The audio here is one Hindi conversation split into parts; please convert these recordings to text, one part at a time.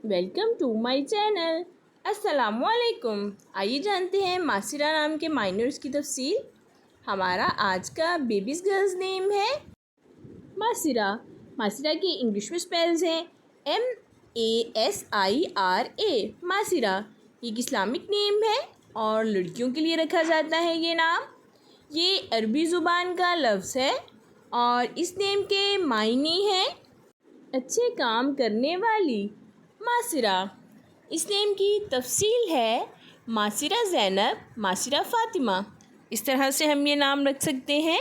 Welcome to my channel. अस्सलामुअलैकुम। आइए जानते हैं मासिरा नाम के माइनर्स की तफसील। हमारा आज का बेबीज़ गर्ल्स नेम है मासिरा। मासिरा के इंग्लिश में स्पेल्स हैं MASIRA, मासिरा। ये एक इस्लामिक नेम है और लड़कियों के लिए रखा जाता है ये नाम। ये अरबी ज़ुबान का लफ्ज़ है और इस नेम के मायने हैं अच्छे काम करने वाली। मासिरा, इस नेम की तफसील है मासिरा ज़ैनब, मासिरा फ़ातिमा। इस तरह से हम ये नाम रख सकते हैं।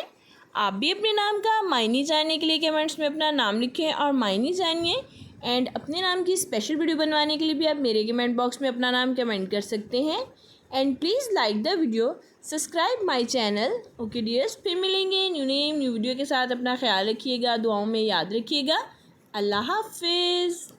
आप भी अपने नाम का मायने जानने के लिए कमेंट्स में अपना नाम लिखें और मायने जानिए। एंड अपने नाम की स्पेशल वीडियो बनवाने के लिए भी आप मेरे कमेंट बॉक्स में अपना नाम कमेंट कर सकते हैं। And please like the video, subscribe my channel. Okay dears, फिर मिलेंगे न्यू नेम न्यू वीडियो के साथ। अपना ख्याल रखिएगा, दुआओं में याद रखिएगा। अल्लाह हाफिज़।